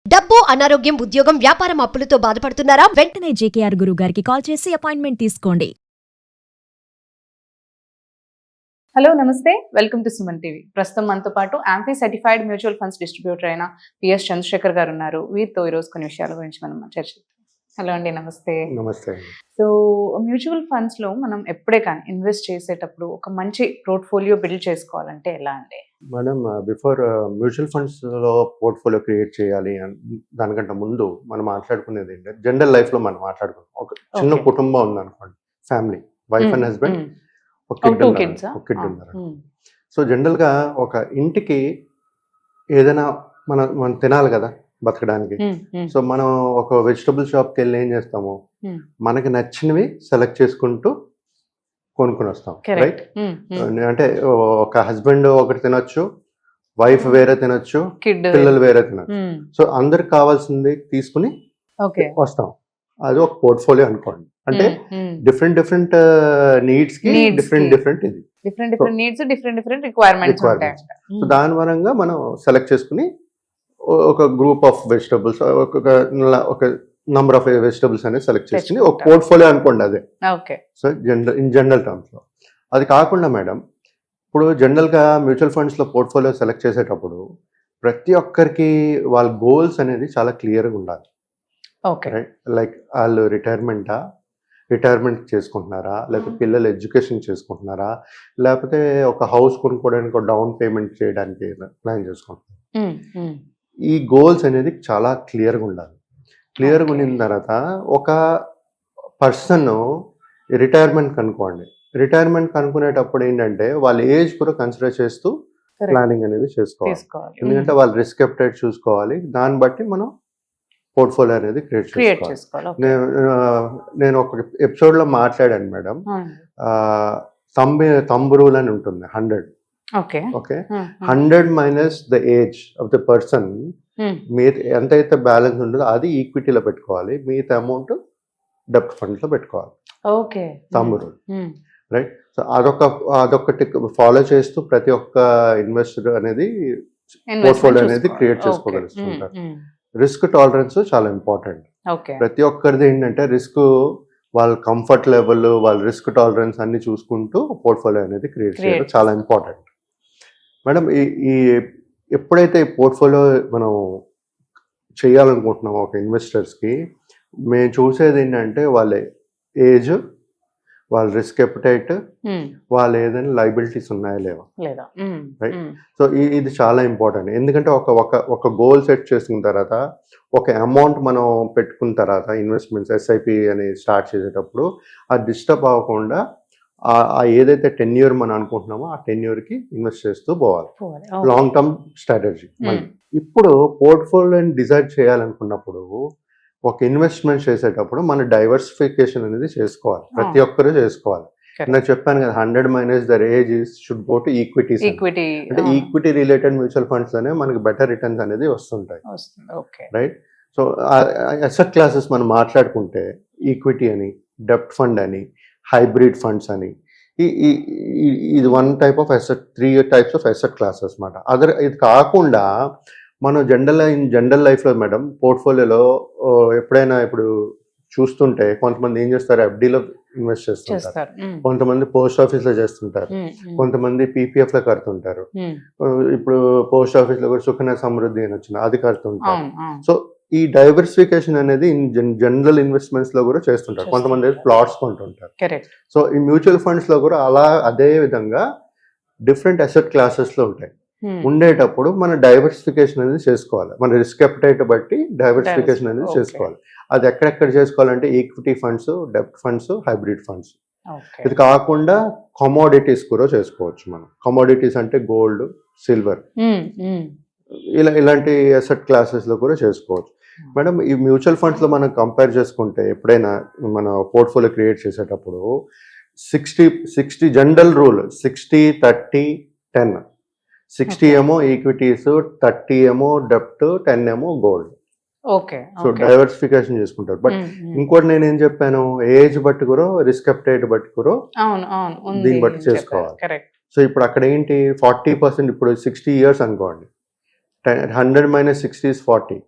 డబ్బు, అనారోగ్యం, ఉద్యోగం, వ్యాపారం అప్పులతో బాధపడుతున్నారా? వెంటనే జేకేఆర్ గురువు గారికి కాల్ చేసి అపాయింట్మెంట్ తీసుకోండి. హలో నమస్తే, వెల్కమ్ టు సుమన్ టీవీ. ప్రస్తుతం మనతో పాటు amphi certified mutual funds distributor అయిన పిఎస్ చంద్రశేఖర్ గారు ఉన్నారు. వీరితో ఈరోజు కొన్ని విషయాల గురించి మనం చర్చిద్దాం. హలో అండి, నమస్తే. నమస్తే. సో మ్యూచువల్ ఫండ్స్ లో మనం ఎప్పుడే కానీ ఇన్వెస్ట్ చేసేటప్పుడు ఒక మంచి పోర్ట్ఫోలియో బిల్డ్ చేసుకోవాలంటే ఎలా అండి? మనం బిఫోర్ మ్యూచువల్ ఫండ్స్ లో పోర్ట్ఫోలియో క్రియేట్ చేయాలి దానికంటే ముందు మనం మాట్లాడుకునేది ఏంటంటే జనరల్ లైఫ్ లో మనం మాట్లాడుకున్నాం. ఒక చిన్న కుటుంబం ఉంది అనుకోండి, ఫ్యామిలీ, వైఫ్ అండ్ హస్బెండ్, ఒక కిడ్ ఉన్నారు. సో జనరల్ గా ఒక ఇంటికి ఏదైనా మనం తినాలి కదా బతకడానికి. సో మనం ఒక వెజిటబుల్ షాప్కి వెళ్ళి ఏం చేస్తాము, మనకి నచ్చినవి సెలెక్ట్ చేసుకుంటూ కొనుక్కొని వస్తాం, రైట్? అంటే ఒక హస్బెండ్ ఒకటి తినొచ్చు, వైఫ్ వేరే తినొచ్చు, పిల్లలు వేరే తినొచ్చు. సో అందరికి కావాల్సింది తీసుకుని వస్తాం. అది ఒక పోర్ట్ఫోలియో అనుకోండి. అంటే డిఫరెంట్ నీడ్స్ కి different needs, different requirements. So దాని పరంగా మనం సెలెక్ట్ చేసుకుని ఒక గ్రూప్ ఆఫ్ వెజిటబుల్స్, ఒక నంబర్ ఆఫ్ వెజిటబుల్స్ అనేది సెలెక్ట్ చేసుకుని ఒక పోర్ట్ఫోలియో అనుకోండి అదే. సో జనరల్ టర్మ్స్ లో అది కాకుండా మేడం, ఇప్పుడు జనరల్ గా మ్యూచువల్ ఫండ్స్ లో పోర్ట్ఫోలియో సెలెక్ట్ చేసేటప్పుడు ప్రతి ఒక్కరికి వాళ్ళ గోల్స్ అనేది చాలా క్లియర్గా ఉండాలి. లైక్ వాళ్ళు రిటైర్మెంట్ చేసుకుంటున్నారా, లేకపోతే పిల్లలు ఎడ్యుకేషన్ చేసుకుంటున్నారా, లేకపోతే ఒక హౌస్ కొనుక్కోవడానికి ఒక డౌన్ పేమెంట్ చేయడానికి ప్లాన్ చేసుకుంటున్నారు. ఈ గోల్స్ అనేది చాలా క్లియర్గా ఉండాలి. క్లియర్గా ఉన్న తర్వాత ఒక పర్సన్ రిటైర్మెంట్ కనుక్కునేటప్పుడు ఏంటంటే వాళ్ళ ఏజ్ కూడా కన్సిడర్ చేస్తూ ప్లానింగ్ అనేది చేసుకోవాలి. ఎందుకంటే వాళ్ళ రిస్క్ అప్టైట్ చూసుకోవాలి. దాన్ని బట్టి మనం పోర్ట్ఫోలియో అనేది క్రియేట్ చేసుకోవాలి. నేను ఒక ఎపిసోడ్ లో మాట్లాడాను మేడం, థంబ్ రూల్ అని ఉంటుంది. 100 100 minus the age of the person, మీరు ఎంతైతే బ్యాలెన్స్ ఉంటుందో అది ఈక్విటీలో పెట్టుకోవాలి, మిగతా అమౌంట్ డెబ్ట్ ఫండ్ లో పెట్టుకోవాలి. Thumb rule, right? సో అదొకటి ఫాలో చేస్తూ ప్రతి ఒక్క ఇన్వెస్టర్ అనేది పోర్ట్ఫోలియో అనేది క్రియేట్ చేసుకోగలుగుతుంటారు. రిస్క్ టాలరెన్స్ చాలా ఇంపార్టెంట్. ప్రతి ఒక్కరిది ఏంటంటే రిస్క్, వాళ్ళ కంఫర్ట్ లెవెల్, వాళ్ళ రిస్క్ టాలరెన్స్ అన్ని చూసుకుంటూ పోర్ట్ఫోలియో అనేది క్రియేట్ చేయడం చాలా ఇంపార్టెంట్ మేడం. ఈ ఎప్పుడైతే ఈ పోర్ట్ఫోలియో మనం చేయాలనుకుంటున్నామో ఒక ఇన్వెస్టర్స్కి, మేము చూసేది ఏంటంటే వాళ్ళ ఏజ్, వాళ్ళ రిస్క్ అపెటైట్, వాళ్ళు ఏదైనా లైబిలిటీస్ ఉన్నాయా లేవా, రైట్? సో ఇది చాలా ఇంపార్టెంట్. ఎందుకంటే ఒక గోల్ సెట్ చేసుకున్న తర్వాత, ఒక అమౌంట్ మనం పెట్టుకున్న తర్వాత ఇన్వెస్ట్మెంట్స్ ఎస్ఐపి అని స్టార్ట్ చేసేటప్పుడు అది డిస్టర్బ్ అవ్వకుండా ఏదైతే టెన్యూర్ మనం అనుకుంటున్నామో ఆ టెన్యూర్కి ఇన్వెస్ట్ చేస్తూ పోవాలి. Long term strategy. ఇప్పుడు పోర్ట్ఫోలియోని డిజైడ్ చేయాలనుకున్నప్పుడు, ఒక ఇన్వెస్ట్మెంట్ చేసేటప్పుడు మన డైవర్సిఫికేషన్ అనేది చేసుకోవాలి. ప్రతి ఒక్కరూ చేసుకోవాలి. నేను చెప్పాను కదా, 100 minus the age should go to equities. అంటే ఈక్విటీ రిలేటెడ్ మ్యూచువల్ ఫండ్స్ అనే మనకి బెటర్ రిటర్న్స్ అనేది వస్తుంటాయి, రైట్? సో అసెట్ క్లాసెస్ మనం మాట్లాడుకుంటే ఈక్విటీ అని, డెబ్ట్ ఫండ్ అని, హైబ్రిడ్ ఫండ్స్ అని, ఇది 1 type of asset, 3 types of asset classes అన్నమాట. ఇది కాకుండా మనం జనరల్ లైఫ్లో మేడం పోర్ట్ఫోలియోలో ఎప్పుడైనా ఇప్పుడు చూస్తుంటే కొంతమంది ఏం చేస్తారు, ఎఫ్డీలో ఇన్వెస్ట్ చేస్తుంటారు, కొంతమంది పోస్ట్ ఆఫీస్లో చేస్తుంటారు, కొంతమంది పీపీఎఫ్ లో కడుతుంటారు. ఇప్పుడు పోస్ట్ ఆఫీస్ లో కూడా సుకన్య సమృద్ధి అని వచ్చింది, అది కడుతుంటారు. సో ఈ డైవర్సిఫికేషన్ అనేది జనరల్ ఇన్వెస్ట్మెంట్స్ లో కూడా చేస్తుంటారు. కొంతమంది ప్లాట్స్ కొంటుంటారు. సో ఈ మ్యూచువల్ ఫండ్స్ లో కూడా అదే విధంగా డిఫరెంట్ అసెట్ క్లాసెస్ లో ఉంటాయి. ఉండేటప్పుడు మన డైవర్సిఫికేషన్ అనేది చేసుకోవాలి. మన రిస్క్ అపెటైట్ బట్టి డైవర్సిఫికేషన్ అనేది చేసుకోవాలి. అది ఎక్కడెక్కడ చేసుకోవాలంటే ఈక్విటీ ఫండ్స్, డెబ్ట్ ఫండ్స్, హైబ్రిడ్ ఫండ్స్. ఇది కాకుండా కమోడిటీస్ కూడా చేసుకోవచ్చు మనం. కమోడిటీస్ అంటే గోల్డ్, సిల్వర్, ఇలాంటి అసెట్ క్లాసెస్ లో కూడా చేసుకోవచ్చు మేడం. ఈ మ్యూచువల్ ఫండ్స్ లో మనం కంపేర్ చేసుకుంటే ఎప్పుడైనా మన పోర్ట్ఫోలియో క్రియేట్ చేసేటప్పుడు 60 జనరల్ రూల్, 60-30-10. 60 ఏమో ఈక్విటీస్, 30 ఏమో డెబ్ట్, 10 ఏమో గోల్డ్. సో డైవర్సిఫికేషన్ చేసుకుంటారు. బట్ ఇంకోటి నేనేం చెప్పాను, ఏజ్ బట్టి కూడా, రిస్క్ అప్టైట్ బట్టి కూడా దీన్ని బట్టి చేసుకోవాలి. సో ఇప్పుడు అక్కడ ఏంటి, 40%, ఇప్పుడు 60 years అనుకోండి, 100 minus 60 is 40,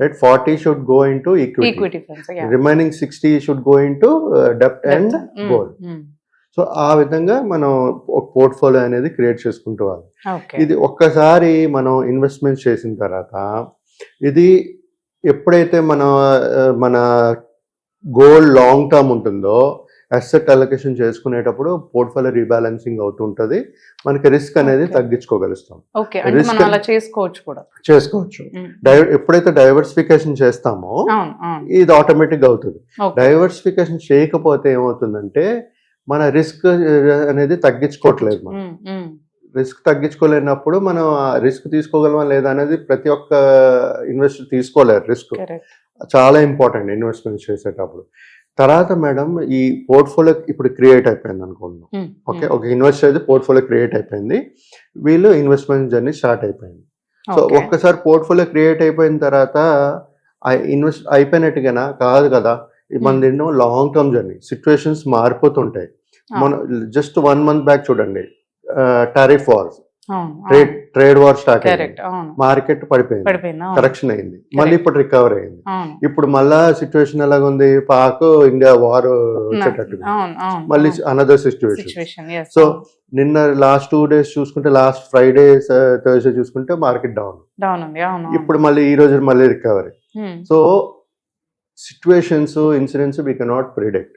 right? 40 should go into equity. Equity funds Remaining 60 should go into debt and gold. So ఆ విధంగా మనం ఒక పోర్ట్ఫోలియో అనేది క్రియేట్ చేసుకుంటూ వాళ్ళు. ఇది ఒక్కసారి మనం ఇన్వెస్ట్మెంట్ చేసిన తర్వాత ఇది ఎప్పుడైతే మన గోల్ లాంగ్ టర్మ్ ఉంటుందో అసెట్ అలొకేషన్ చేసుకునేటప్పుడు పోర్ట్ఫోలియో రీబ్యాలెన్సింగ్ అవుతుంటది, మనకి రిస్క్ అనేది తగ్గించుకోగలుగుతాం. చేసుకోవచ్చు. ఎప్పుడైతే డైవర్సిఫికేషన్ చేస్తామో ఇది ఆటోమేటిక్ అవుతుంది. డైవర్సిఫికేషన్ చేయకపోతే ఏమవుతుందంటే మన రిస్క్ అనేది తగ్గించుకోవట్లేదు. మనం రిస్క్ తగ్గించుకోలేనప్పుడు మనం రిస్క్ తీసుకోగలమా లేదా అనేది ప్రతి ఒక్క ఇన్వెస్టర్ తీసుకోలేరు. రిస్క్ చాలా ఇంపార్టెంట్ ఇన్వెస్ట్మెంట్ చేసేటప్పుడు. తర్వాత మేడం ఈ పోర్ట్ఫోలియో ఇప్పుడు క్రియేట్ అయిపోయింది అనుకుందాం. ఓకే, ఒక ఇన్వెస్ట్ అయితే పోర్ట్ఫోలియో క్రియేట్ అయిపోయింది, వీళ్ళు ఇన్వెస్ట్మెంట్ జర్నీ స్టార్ట్ అయిపోయింది. సో ఒక్కసారి పోర్ట్ఫోలియో క్రియేట్ అయిపోయిన తర్వాత ఇన్వెస్ట్ అయిపోయినట్టుగా కాదు కదా, మనది ఎన్నో లాంగ్ టర్మ్ జర్నీ, సిచ్యువేషన్స్ మారిపోతుంటాయి. మన జస్ట్ 1 month బ్యాక్ చూడండి, tariff wars, trade war start అయింది, మార్కెట్ పడిపోయింది, కరెక్షన్ అయింది, మళ్ళీ ఇప్పుడు రికవర్ అయింది. ఇప్పుడు మళ్ళా సిచ్యువేషన్ ఎలాగుంది, పాక్ ఇండియా వార్ వచ్చేటట్టు మళ్ళీ అనదర్ సిచ్యువేషన్. సో నిన్న లాస్ట్ 2 days చూసుకుంటే, లాస్ట్ ఫ్రైడే థర్స్డే చూసుకుంటే మార్కెట్ డౌన్, ఇప్పుడు మళ్ళీ ఈ రోజు మళ్ళీ recovery. So situations, incidents we cannot predict.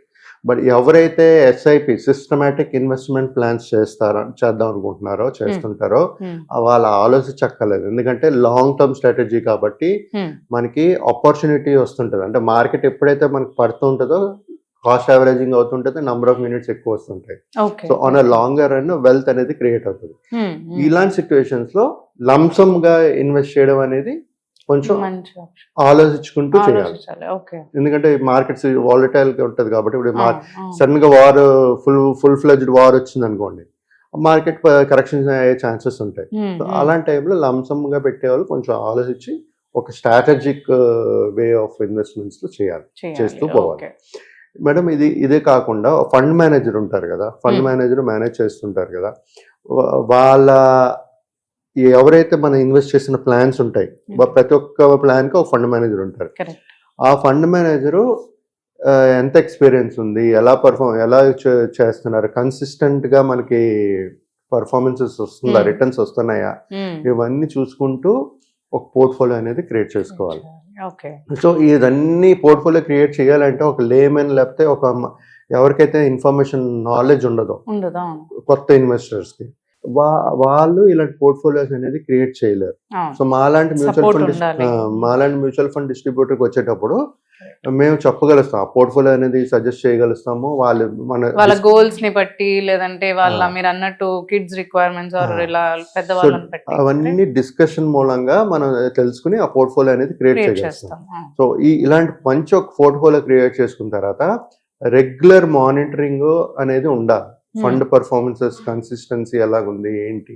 But ఎవరైతే ఎస్ఐపి సిస్టమాటిక్ ఇన్వెస్ట్మెంట్ ప్లాన్స్ చేద్దాం అనుకుంటున్నారో, చేస్తుంటారో, వాళ్ళ ఆలోచించక్కర్లేదు. ఎందుకంటే లాంగ్ టర్మ్ స్ట్రాటజీ కాబట్టి మనకి ఆపర్చునిటీ వస్తుంటది. అంటే మార్కెట్ ఎప్పుడైతే మనకి పడుతుంటుందో కాస్ట్ యావరేజింగ్ అవుతుంటుంది, నంబర్ ఆఫ్ యూనిట్స్ ఎక్కువ వస్తుంటాయి. So on a longer run wealth అనేది క్రియేట్ అవుతుంది. ఇలాంటి సిచ్యువేషన్స్ లో లంసమ్ గా ఇన్వెస్ట్ చేయడం అనేది కొంచెం ఆలోచించుకుంటూ చేయాలి. ఎందుకంటే మార్కెట్స్ వాలటైల్ గా ఉంటది కాబట్టి, ఇప్పుడు సడన్ గా వార్ ఫుల్ ఫ్లెడ్జ్డ్ వార్ వచ్చింది అనుకోండి, మార్కెట్ కరెక్షన్స్ అయ్యే ఛాన్సెస్ ఉంటాయి. అలాంటి టైంలో లంసమ్ గా పెట్టేవాళ్ళు కొంచెం ఆలోచించి ఒక స్ట్రాటజిక్ వే ఆఫ్ ఇన్వెస్ట్మెంట్స్ లో చేస్తూ పోవాలి. మేడం ఇదే కాకుండా ఫండ్ మేనేజర్ ఉంటారు కదా, ఫండ్ మేనేజర్ మేనేజ్ చేస్తుంటారు కదా, వాళ్ళ ఎవరైతే మనం ఇన్వెస్ట్ చేసిన ప్లాన్స్ ఉంటాయి, ప్రతి ఒక్క ప్లాన్ కి ఒక ఫండ్ మేనేజర్ ఉంటారు. ఆ ఫండ్ మేనేజరు ఎంత ఎక్స్పీరియన్స్ ఉంది, ఎలా చేస్తున్నారు, కన్సిస్టెంట్ గా మనకి పర్ఫార్మెన్సెస్ వస్తుందా, రిటర్న్స్ వస్తున్నాయా, ఇవన్నీ చూసుకుంటూ ఒక పోర్ట్ఫోలియో అనేది క్రియేట్ చేసుకోవాలి. సో ఇదన్నీ పోర్ట్ఫోలియో క్రియేట్ చేయాలంటే ఒక లేమెన్ లేకపోతే ఒక ఎవరికైతే ఇన్ఫర్మేషన్ నాలెడ్జ్ ఉండదో కొత్త ఇన్వెస్టర్స్ కి, వాళ్ళు ఇలాంటి పోర్ట్ఫోలియోస్ అనేది క్రియేట్ చేయలేరు. సో మాలాంటి మ్యూచువల్ ఫండ్ డిస్ట్రిబ్యూటర్కి వచ్చేటప్పుడు మేము చెప్పగలుగుతాం, ఆ పోర్ట్ఫోలియో అనేది సజెస్ట్ చేయగలుగుతాము. వాళ్ళ గోల్స్ ని బట్టి, లేదంటే వాళ్ళ మీరు అన్నట్టు కిడ్స్ రిక్వైర్మెంట్స్ అవన్నీ డిస్కషన్ మూలంగా మనం తెలుసుకుని ఆ పోర్ట్ఫోలియో అనేది క్రియేట్ చేయగలుగుతాం. సో ఇలాంటి మంచి ఒక పోర్ట్ఫోలియో క్రియేట్ చేసుకున్న తర్వాత రెగ్యులర్ మానిటరింగ్ అనేది ఉండాలి. ఫండ్ పర్ఫార్మెన్సెస్ కన్సిస్టెన్సీ ఎలాగుంది, ఏంటి,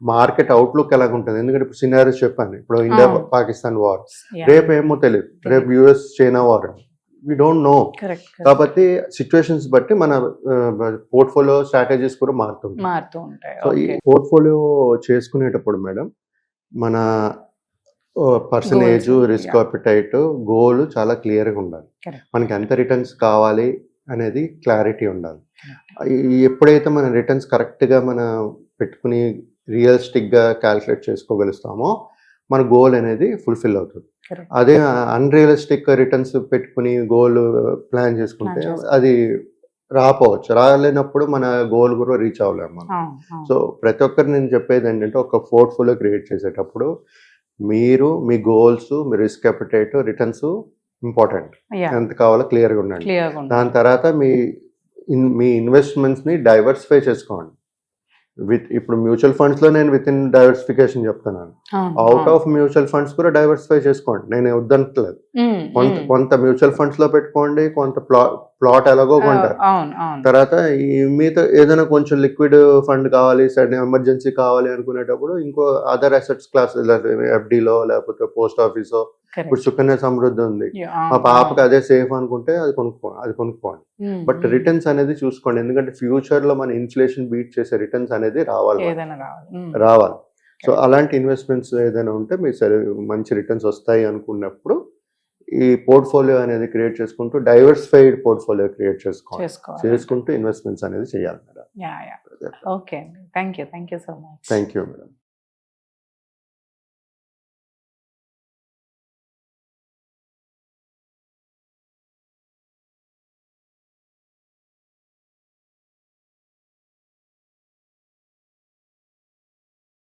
మార్కెట్ అవుట్లుక్ ఎలాగుంటుంది. ఎందుకంటే ఇప్పుడు సినారియోస్ చెప్పాను, ఇప్పుడు ఇండియా పాకిస్తాన్ వార్, రేపు ఏమో తెలియదు, రేపు US China war, we don't know. కాబట్టి సిచ్యువేషన్స్ బట్టి మన పోర్ట్ఫోలియో స్ట్రాటజీస్ కూడా మారుతూ ఉంటాయి. సో ఈ పోర్ట్ఫోలియో చేసుకునేటప్పుడు మేడం మన పర్సనేజ్, రిస్క్ అపెటైట్, గోల్ చాలా క్లియర్గా ఉండాలి. మనకి ఎంత రిటర్న్స్ కావాలి అనేది క్లారిటీ ఉండాలి. ఎప్పుడైతే మన రిటర్న్స్ కరెక్ట్గా మనం పెట్టుకుని రియలిస్టిక్గా క్యాల్కులేట్ చేసుకోగలుగుతామో మన గోల్ అనేది ఫుల్ఫిల్ అవుతుంది. అదే అన్రియలిస్టిక్ రిటర్న్స్ పెట్టుకుని గోల్ ప్లాన్ చేసుకుంటే అది రాలేనప్పుడు మన గోల్ కూడా రీచ్ అవ్వలేము మనం. సో ప్రతి ఒక్కరు నేను చెప్పేది ఏంటంటే, ఒక పోర్ట్ఫోలియో క్రియేట్ చేసేటప్పుడు మీరు మీ గోల్స్, మీ రిస్క్ అపెటైట్, రిటర్న్స్ ఇంపార్టెంట్, ఎంత కావాలో క్లియర్గా ఉండండి. దాని తర్వాత మీ ఇన్వెస్ట్మెంట్స్ ని డైవర్సిఫై చేసుకోండి. ఇప్పుడు మ్యూచువల్ ఫండ్స్ లో నేను విత్ ఇన్ డైవర్సిఫికేషన్ చెప్తున్నాను, అవుట్ ఆఫ్ మ్యూచువల్ ఫండ్స్ కూడా డైవర్సిఫై చేసుకోండి, నేను వద్దనట్లేదు. కొంత మ్యూచువల్ ఫండ్స్ లో పెట్టుకోండి, కొంత ప్లాట్ ఎలాగో కొంటారు. తర్వాత ఈ మీతో ఏదైనా కొంచెం లిక్విడ్ ఫండ్ కావాలి, సడన్ ఎమర్జెన్సీ కావాలి అనుకునేటప్పుడు ఇంకో అదర్ అసెట్స్ క్లాస్, ఎఫ్డీలో లేకపోతే పోస్ట్ ఆఫీసో, ఇప్పుడు సుకన్య సమృద్ధి ఉంది, మా పాపకి అదే సేఫ్ అనుకుంటే అది కొనుక్కోండి. బట్ రిటర్న్స్ అనేది చూసుకోండి, ఎందుకంటే ఫ్యూచర్ లో మన ఇన్ఫ్లేషన్ బీట్ చేసే రిటర్న్స్ అనేది రావాలి. సో అలాంటి ఇన్వెస్ట్మెంట్స్ ఏదైనా ఉంటే మీరు సరే మంచి రిటర్న్స్ వస్తాయి అనుకున్నప్పుడు ఈ పోర్ట్ఫోలియో అనేది క్రియేట్ చేసుకుంటూ డైవర్సిఫైడ్ పోర్ట్ఫోలియో క్రియేట్ చేసుకుంటూ ఇన్వెస్ట్మెంట్స్ అనేది చేయాలి మేడం. ఓకే అండి, thank you so much. Thank you madam.